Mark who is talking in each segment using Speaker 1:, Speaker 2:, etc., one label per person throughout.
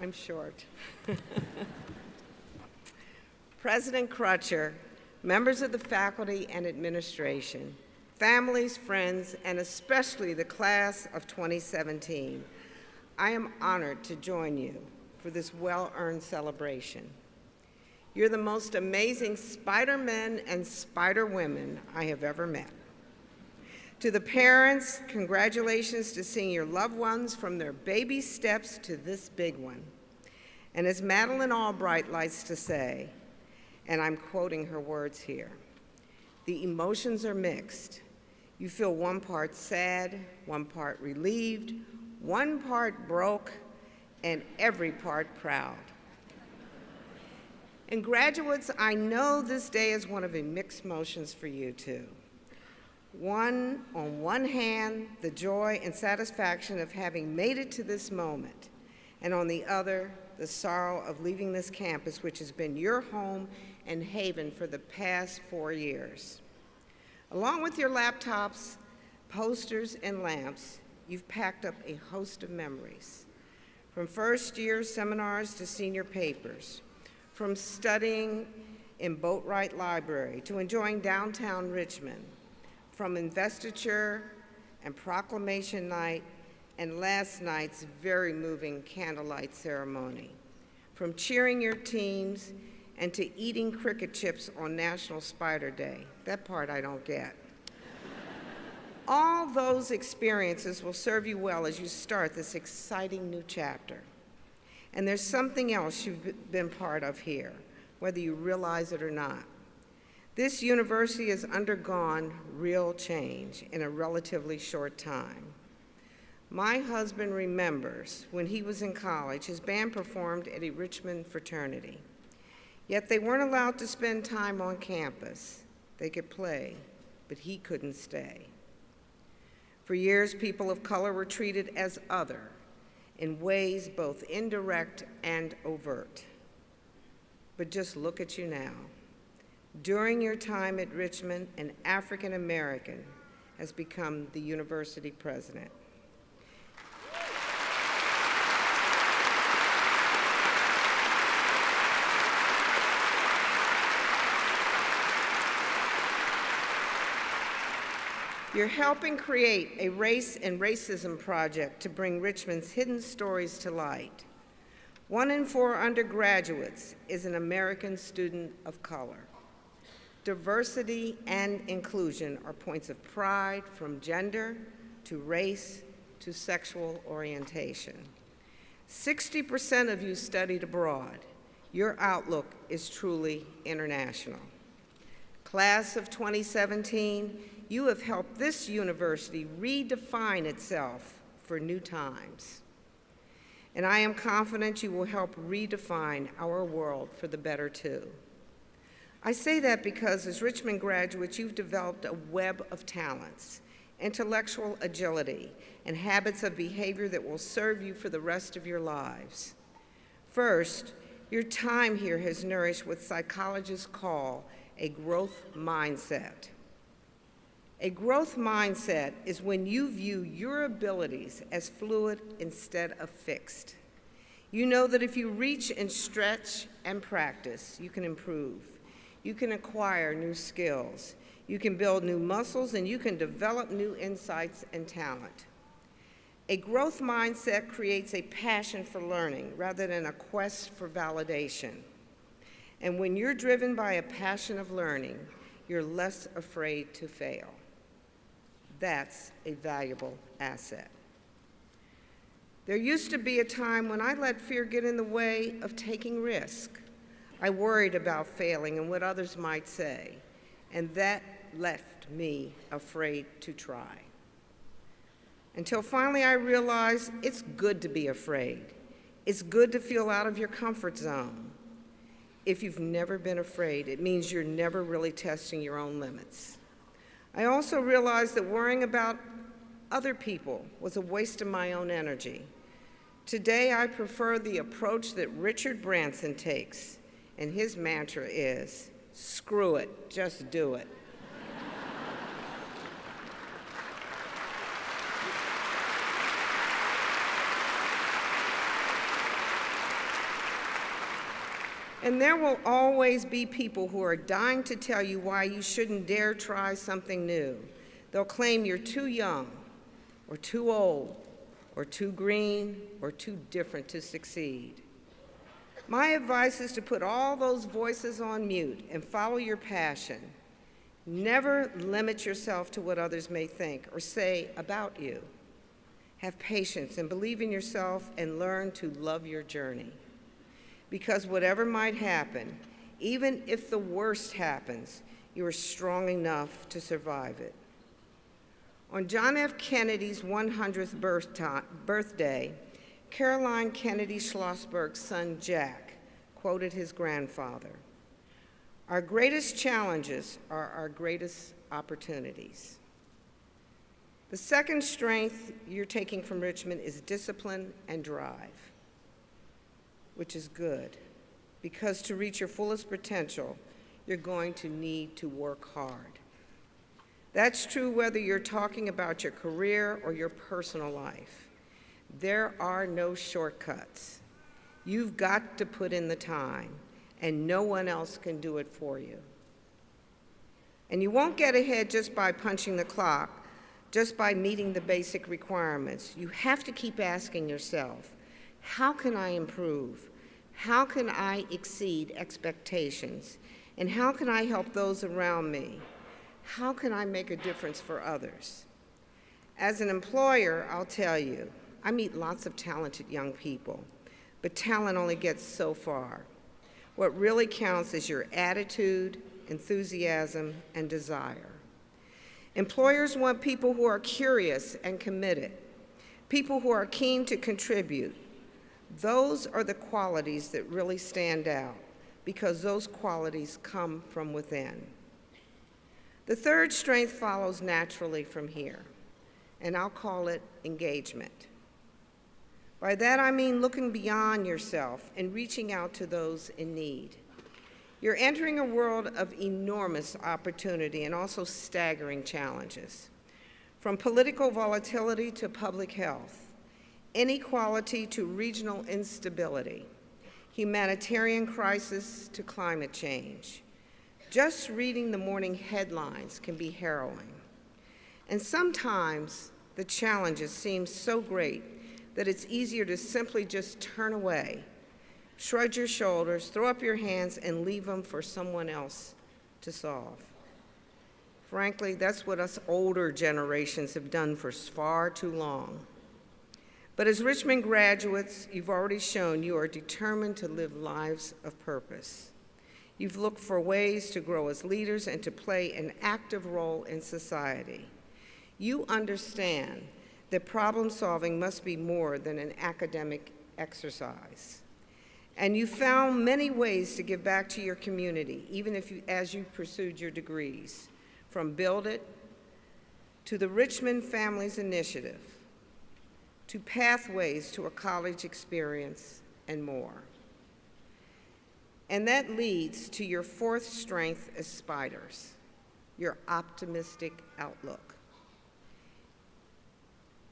Speaker 1: I'm short. President Crutcher, members of the faculty and administration, families, friends, and especially the class of 2017, I am honored to join you for this well-earned celebration. You're the most amazing Spider-Men and Spider-Women I have ever met. To the parents, congratulations to seeing your loved ones from their baby steps to this big one. And as Madeleine Albright likes to say, and I'm quoting her words here, the emotions are mixed. You feel one part sad, one part relieved, one part broke, and every part proud. And graduates, I know this day is one of the mixed emotions for you too. On one hand, the joy and satisfaction of having made it to this moment, and on the other, the sorrow of leaving this campus, which has been your home and haven for the past 4 years. Along with your laptops, posters, and lamps, you've packed up a host of memories. From first-year seminars to senior papers, from studying in Boatwright Library to enjoying downtown Richmond, from investiture and proclamation night and last night's very moving candlelight ceremony, from cheering your teams and to eating cricket chips on National Spider Day. That part I don't get. All those experiences will serve you well as you start this exciting new chapter. And there's something else you've been part of here, whether you realize it or not. This university has undergone real change in a relatively short time. My husband remembers when he was in college, his band performed at a Richmond fraternity. Yet they weren't allowed to spend time on campus. They could play, but he couldn't stay. For years, people of color were treated as other in ways both indirect and overt. But just look at you now. During your time at Richmond, an African American has become the university president. You're helping create a race and racism project to bring Richmond's hidden stories to light. 1 in 4 undergraduates is an American student of color. Diversity and inclusion are points of pride, from gender to race to sexual orientation. 60% of you studied abroad. Your outlook is truly international. Class of 2017, you have helped this university redefine itself for new times. And I am confident you will help redefine our world for the better too. I say that because as Richmond graduates, you've developed a web of talents, intellectual agility, and habits of behavior that will serve you for the rest of your lives. First, your time here has nourished what psychologists call a growth mindset. A growth mindset is when you view your abilities as fluid instead of fixed. You know that if you reach and stretch and practice, you can improve. You can acquire new skills. You can build new muscles, and you can develop new insights and talent. A growth mindset creates a passion for learning rather than a quest for validation. And when you're driven by a passion of learning, you're less afraid to fail. That's a valuable asset. There used to be a time when I let fear get in the way of taking risk. I worried about failing and what others might say, and that left me afraid to try. Until finally I realized it's good to be afraid. It's good to feel out of your comfort zone. If you've never been afraid, it means you're never really testing your own limits. I also realized that worrying about other people was a waste of my own energy. Today, I prefer the approach that Richard Branson takes, and his mantra is, screw it, just do it. And there will always be people who are dying to tell you why you shouldn't dare try something new. They'll claim you're too young, or too old, or too green, or too different to succeed. My advice is to put all those voices on mute and follow your passion. Never limit yourself to what others may think or say about you. Have patience and believe in yourself and learn to love your journey. Because whatever might happen, even if the worst happens, you are strong enough to survive it. On John F. Kennedy's 100th birthday, Caroline Kennedy Schlossberg's son Jack quoted his grandfather, "Our greatest challenges are our greatest opportunities." The second strength you're taking from Richmond is discipline and drive, which is good, because to reach your fullest potential, you're going to need to work hard. That's true whether you're talking about your career or your personal life. There are no shortcuts. You've got to put in the time, and no one else can do it for you. And you won't get ahead just by punching the clock, just by meeting the basic requirements. You have to keep asking yourself, how can I improve? How can I exceed expectations? And how can I help those around me? How can I make a difference for others? As an employer, I'll tell you, I meet lots of talented young people, but talent only gets so far. What really counts is your attitude, enthusiasm, and desire. Employers want people who are curious and committed, people who are keen to contribute. Those are the qualities that really stand out, because those qualities come from within. The third strength follows naturally from here, and I'll call it engagement. By that I mean looking beyond yourself and reaching out to those in need. You're entering a world of enormous opportunity and also staggering challenges. From political volatility to public health, inequality to regional instability, humanitarian crisis to climate change. Just reading the morning headlines can be harrowing. And sometimes the challenges seem so great that it's easier to simply just turn away, shrug your shoulders, throw up your hands, and leave them for someone else to solve. Frankly, that's what us older generations have done for far too long. But as Richmond graduates, you've already shown you are determined to live lives of purpose. You've looked for ways to grow as leaders and to play an active role in society. You understand that problem solving must be more than an academic exercise. And you found many ways to give back to your community, even as you pursued your degrees, from Build It to the Richmond Families Initiative, to Pathways to a College Experience, and more. And that leads to your fourth strength as spiders, your optimistic outlook.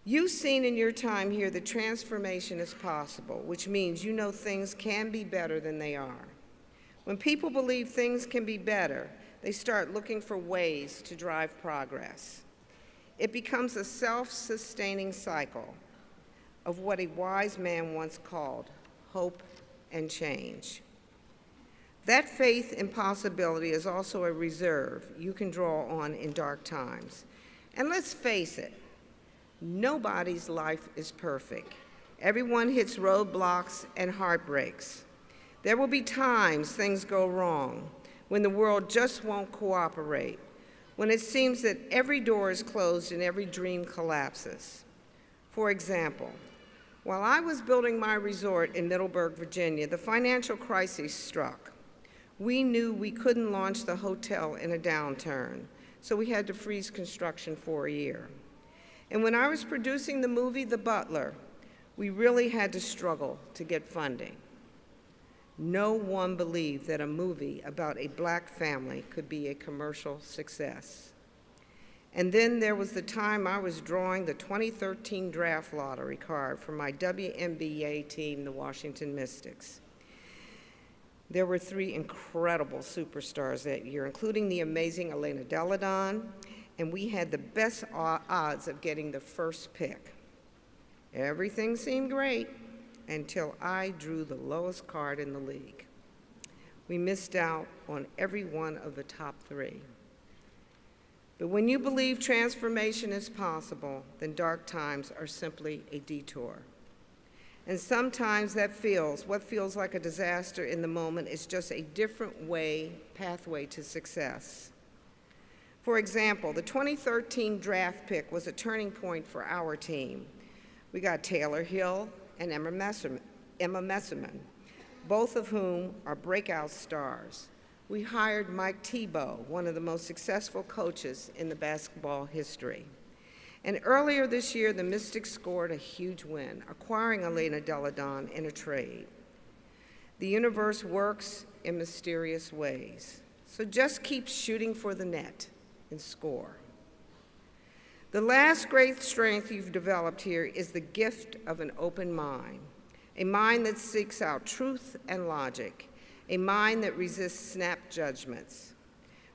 Speaker 1: You've seen in your time here that transformation is possible, which means you know things can be better than they are. When people believe things can be better, they start looking for ways to drive progress. It becomes a self-sustaining cycle of what a wise man once called hope and change. That faith in possibility is also a reserve you can draw on in dark times. And let's face it, nobody's life is perfect. Everyone hits roadblocks and heartbreaks. There will be times things go wrong, when the world just won't cooperate, when it seems that every door is closed and every dream collapses. For example, while I was building my resort in Middleburg, Virginia, the financial crisis struck. We knew we couldn't launch the hotel in a downturn, so we had to freeze construction for a year. And when I was producing the movie The Butler, we really had to struggle to get funding. No one believed that a movie about a Black family could be a commercial success. And then there was the time I was drawing the 2013 draft lottery card for my WNBA team, the Washington Mystics. There were 3 incredible superstars that year, including the amazing Elena Deladon, and we had the best odds of getting the first pick. Everything seemed great until I drew the lowest card in the league. We missed out on every one of the top 3. But when you believe transformation is possible, then dark times are simply a detour. And sometimes what feels like a disaster in the moment is just a different pathway to success. For example, the 2013 draft pick was a turning point for our team. We got Taylor Hill and Emma Messerman, both of whom are breakout stars. We hired Mike Tebow, one of the most successful coaches in the basketball history. And earlier this year, the Mystics scored a huge win, acquiring Elena Deladon in a trade. The universe works in mysterious ways, so just keep shooting for the net and score. The last great strength you've developed here is the gift of an open mind, a mind that seeks out truth and logic, a mind that resists snap judgments.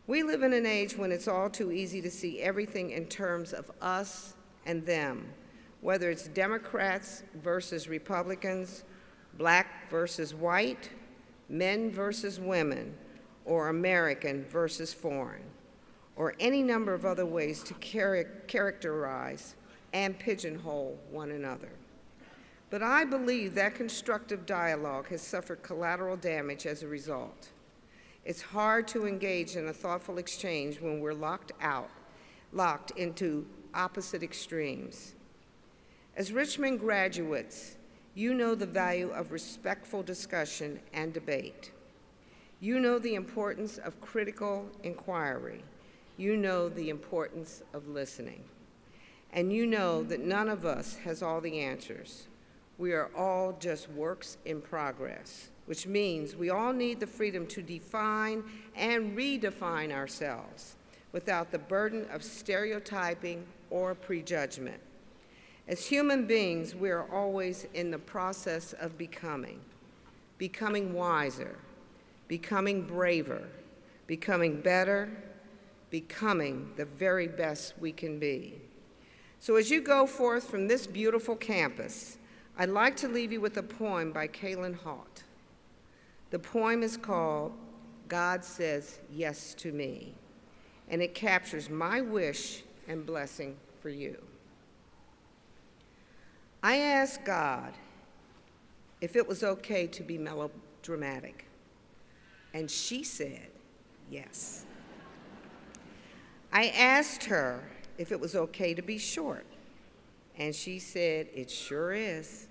Speaker 1: We live in an age when it's all too easy to see everything in terms of us and them, whether it's Democrats versus Republicans, black versus white, men versus women, or American versus foreign, or any number of other ways to characterize and pigeonhole one another. But I believe that constructive dialogue has suffered collateral damage as a result. It's hard to engage in a thoughtful exchange when we're locked into opposite extremes. As Richmond graduates, you know the value of respectful discussion and debate. You know the importance of critical inquiry. You know the importance of listening. And you know that none of us has all the answers. We are all just works in progress, which means we all need the freedom to define and redefine ourselves without the burden of stereotyping or prejudgment. As human beings, we are always in the process of becoming wiser, becoming braver, becoming better, becoming the very best we can be. So as you go forth from this beautiful campus, I'd like to leave you with a poem by Kaylin Haught. The poem is called God Says Yes to Me, and it captures my wish and blessing for you. I asked God if it was okay to be melodramatic, and she said yes. I asked her if it was okay to be short, and she said it sure is.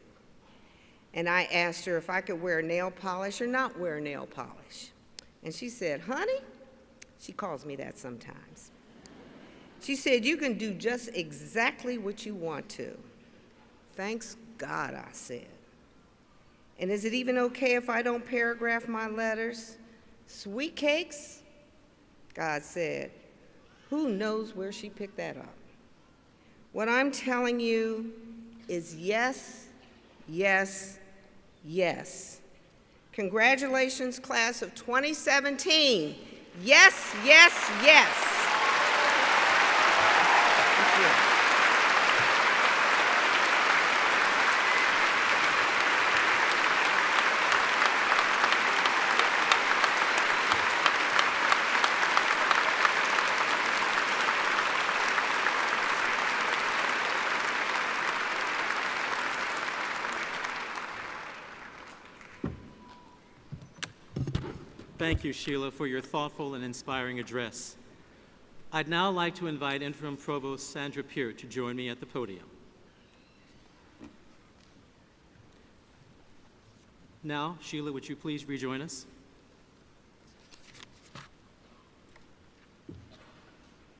Speaker 1: And I asked her if I could wear nail polish or not wear nail polish. And she said, honey, she calls me that sometimes. She said, you can do just exactly what you want to. Thanks God, I said. And is it even okay if I don't paragraph my letters? Sweet cakes? God said, who knows where she picked that up? What I'm telling you is yes, yes, yes. Congratulations, class of 2017. Yes, yes, yes. Thank you.
Speaker 2: Thank you, Sheila, for your thoughtful and inspiring address. I'd now like to invite Interim Provost Sandra Peart to join me at the podium. Now, Sheila, would you please rejoin us?